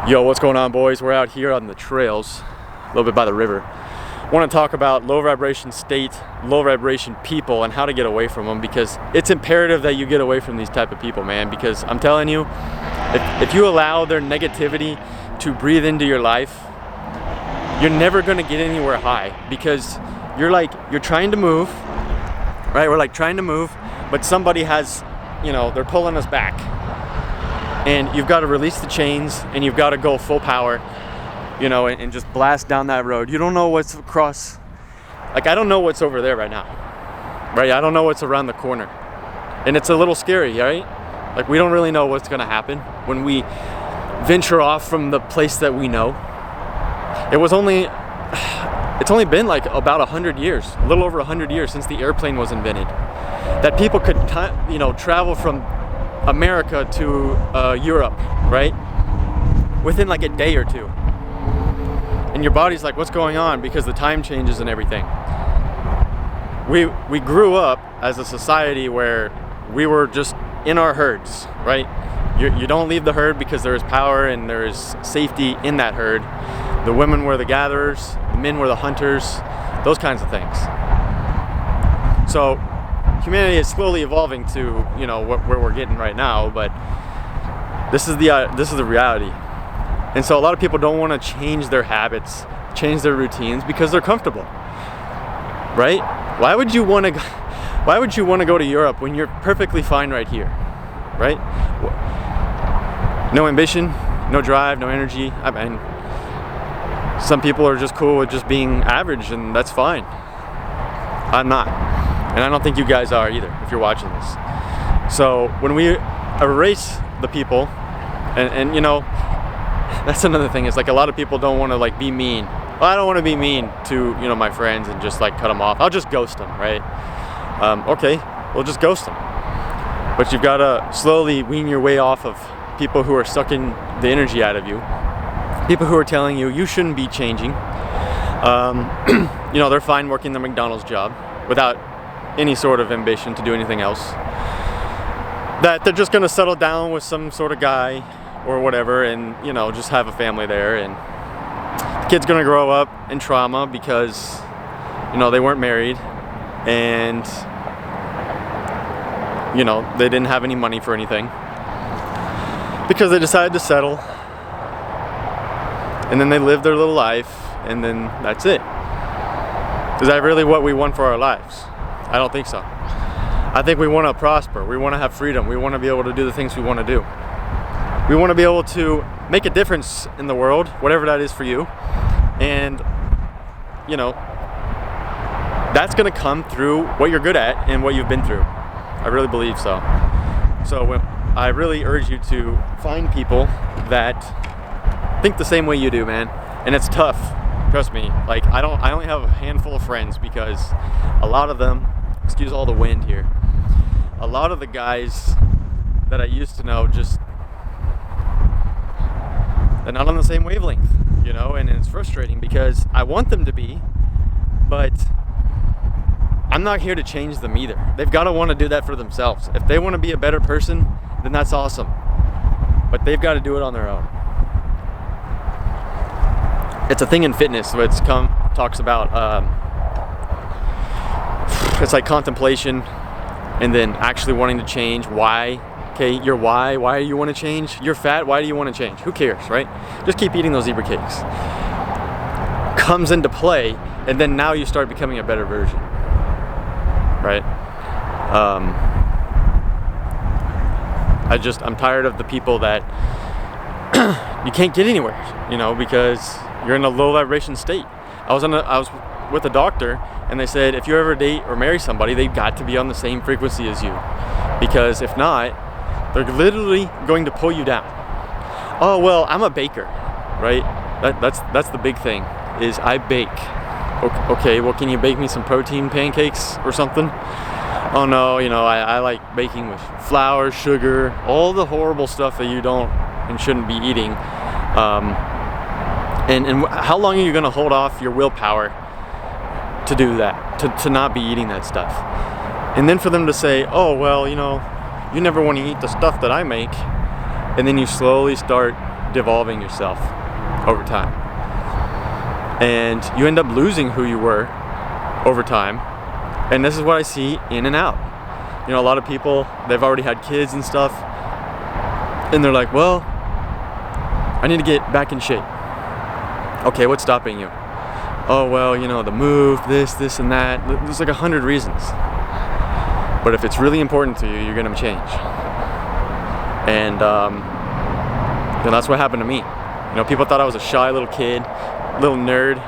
Yo, what's going on, boys? We're out here on the trails, a little bit by the river. I want to talk about low vibration state, low vibration people, and how to get away from them, because it's imperative that you get away from these type of people, man. Because I'm telling you, if you allow their negativity to breathe into your life, you're never going to get anywhere high, because you're trying to move, right? We're like trying to move, but somebody has, they're pulling us back. And you've got to release the chains, and you've got to go full power, and just blast down that road. You don't know what's across. Like, I don't know what's over there right now, right? I don't know what's around the corner. And it's a little scary, right? Like, we don't really know what's going to happen when we venture off from the place that we know. It's only been like about 100 years, a little over 100 years since the airplane was invented, that people could, travel from America to Europe, right? Within like a day or two. And your body's like, what's going on? Because the time changes and everything. We grew up as a society where we were just in our herds, right? You don't leave the herd because there is power and there is safety in that herd. The women were the gatherers, the men were the hunters, those kinds of things. So humanity is slowly evolving to, where we're getting right now, but this is the reality. And so a lot of people don't want to change their habits, change their routines, because they're comfortable, right? Why would you want to go to Europe when you're perfectly fine right here, right? No ambition, no drive, no energy. I mean, some people are just cool with just being average, and that's fine. I'm not. And I don't think you guys are either, if you're watching this. So when we erase the people, and that's another thing, is like a lot of people don't want to like be mean. Well, I don't want to be mean to, my friends and just like cut them off. I'll just ghost them, right? Okay, we'll just ghost them. But you've got to slowly wean your way off of people who are sucking the energy out of you. People who are telling you you shouldn't be changing. They're fine working the McDonald's job without any sort of ambition to do anything else. That they're just going to settle down with some sort of guy or whatever, and just have a family there, and the kid's going to grow up in trauma because they weren't married, and they didn't have any money for anything because they decided to settle, and then they lived their little life, and then that's it. Is that really what we want for our lives? I don't think so. I think we want to prosper. We want to have freedom. We want to be able to do the things we want to do. We want to be able to make a difference in the world, whatever that is for you. And, that's going to come through what you're good at and what you've been through. I really believe so. So I really urge you to find people that think the same way you do, man. And it's tough. Trust me. Like, I only have a handful of friends, because a lot of them, excuse all the wind here, a lot of the guys that I used to know, just, they're not on the same wavelength, and it's frustrating because I want them to be, but I'm not here to change them either. They've got to want to do that for themselves. If they want to be a better person, then that's awesome, but they've got to do it on their own. It's a thing in fitness where talks about it's like contemplation, and then actually wanting to change. Why? Okay, your why do you want to change? You're fat, why do you want to change? Who cares, right? Just keep eating those zebra cakes. Comes into play, and then now you start becoming a better version, right? I'm tired of the people that you can't get anywhere, because you're in a low vibration state. I was with a doctor, and they said if you ever date or marry somebody, they've got to be on the same frequency as you, because if not, they're literally going to pull you down. Oh, well, I'm a baker, right? That's the big thing, is I bake. Okay, well, can you bake me some protein pancakes or something? Oh no, I like baking with flour, sugar, all the horrible stuff that you don't and shouldn't be eating. And how long are you going to hold off your willpower to do that, to not be eating that stuff? And then for them to say, oh, well, you never want to eat the stuff that I make, and then you slowly start devolving yourself over time. And you end up losing who you were over time. And this is what I see in and out. You know, a lot of people, they've already had kids and stuff, and they're like, well, I need to get back in shape. Okay, what's stopping you? Oh, well, you know, the move, this, and that. There's like 100 reasons. But if it's really important to you, you're gonna change. And that's what happened to me. You know, people thought I was a shy little kid, little nerd,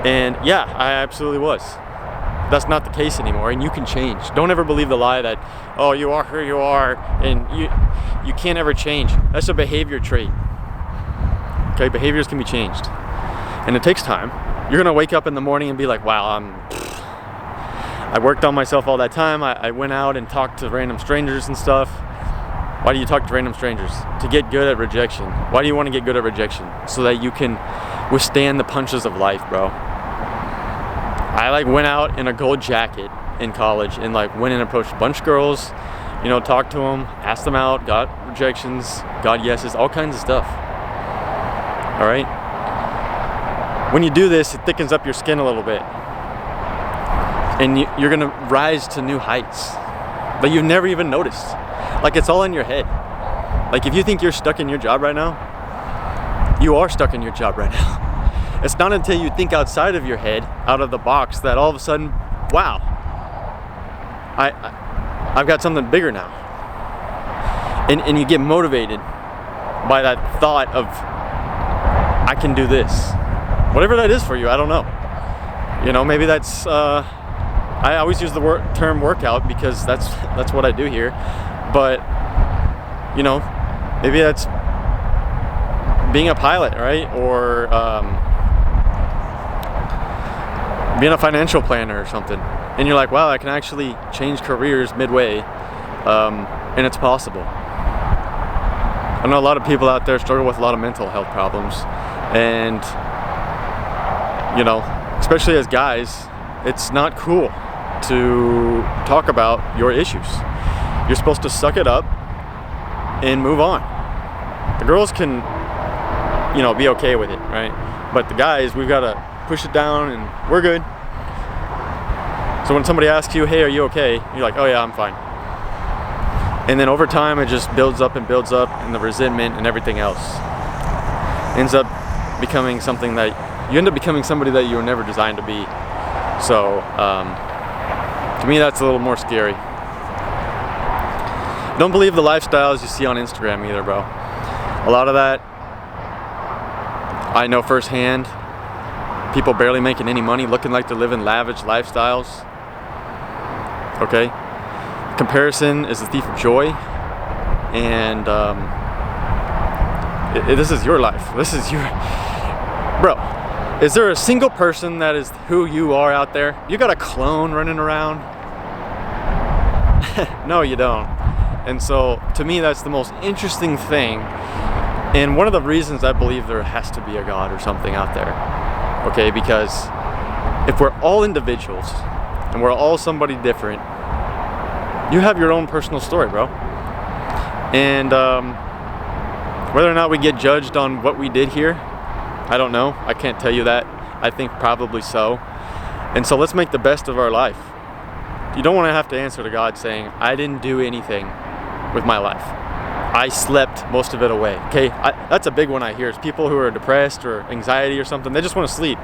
and yeah, I absolutely was. That's not the case anymore, and you can change. Don't ever believe the lie that, oh, you are who you are, and you can't ever change. That's a behavior trait. Okay, behaviors can be changed, and it takes time. You're gonna wake up in the morning and be like, wow, I worked on myself all that time. I went out and talked to random strangers and stuff. Why do you talk to random strangers? To get good at rejection. Why do you want to get good at rejection? So that you can withstand the punches of life, bro. I like went out in a gold jacket in college and like went and approached a bunch of girls, you know, talked to them, asked them out, got rejections, got yeses, all kinds of stuff. All right? When you do this, it thickens up your skin a little bit. And you're gonna rise to new heights that you've never even noticed. Like, it's all in your head. Like, if you think you're stuck in your job right now, you are stuck in your job right now. It's not until you think outside of your head, out of the box, that all of a sudden, wow, I've got something bigger now. And you get motivated by that thought of, I can do this. Whatever that is for you, I don't know. You know, maybe that's, I always use the term workout because that's what I do here. But, you know, maybe that's being a pilot, right? Or being a financial planner or something. And you're like, wow, I can actually change careers midway, and it's possible. I know a lot of people out there struggle with a lot of mental health problems. And, you know, especially as guys, it's not cool to talk about your issues. You're supposed to suck it up and move on. The girls can, you know, be okay with it, right? But the guys, we've got to push it down and we're good. So when somebody asks you, hey, are you okay? You're like, oh yeah, I'm fine. And then over time, it just builds up, and the resentment and everything else ends up becoming something that you end up becoming somebody that you were never designed to be. So to me, that's a little more scary. Don't believe the lifestyles you see on Instagram either, bro. A lot of that I know firsthand. People barely making any money, looking like they're living lavish lifestyles. Okay? Comparison is the thief of joy. And this is your life. This is your... Bro, is there a single person that is who you are out there? You got a clone running around? No, you don't. And so, to me, that's the most interesting thing. And one of the reasons I believe there has to be a God or something out there. Okay, because if we're all individuals and we're all somebody different, you have your own personal story, bro. And whether or not we get judged on what we did here, I don't know. I can't tell you that. I think probably so. And so let's make the best of our life. You don't want to have to answer to God saying, I didn't do anything with my life. I slept most of it away. Okay, that's a big one I hear. Is people who are depressed or anxiety or something, they just want to sleep.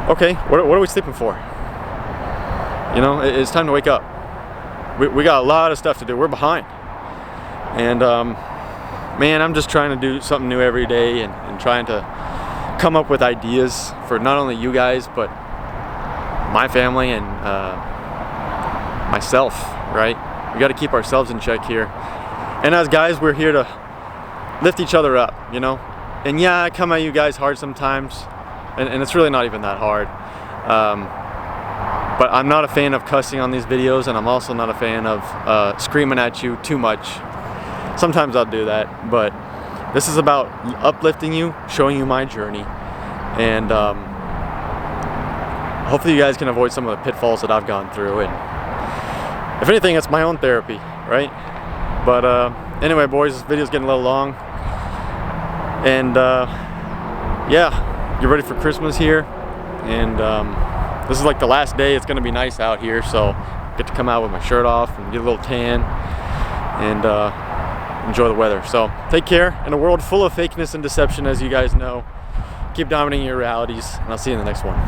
Okay, what are we sleeping for? You know, it's time to wake up. We got a lot of stuff to do. We're behind. And man, I'm just trying to do something new every day and trying to come up with ideas for not only you guys, but my family and myself, right? We got to keep ourselves in check here. And as guys, we're here to lift each other up, you know? And yeah, I come at you guys hard sometimes, and it's really not even that hard. But I'm not a fan of cussing on these videos, and I'm also not a fan of screaming at you too much. Sometimes I'll do that, but this is about uplifting you, showing you my journey, and hopefully you guys can avoid some of the pitfalls that I've gone through. And if anything, it's my own therapy, right? But anyway, boys, this video's getting a little long. And yeah, get ready for Christmas here. And this is like the last day. It's gonna be nice out here, so get to come out with my shirt off and get a little tan and enjoy the weather. So take care. In a world full of fakeness and deception, as you guys know, keep dominating your realities, and I'll see you in the next one.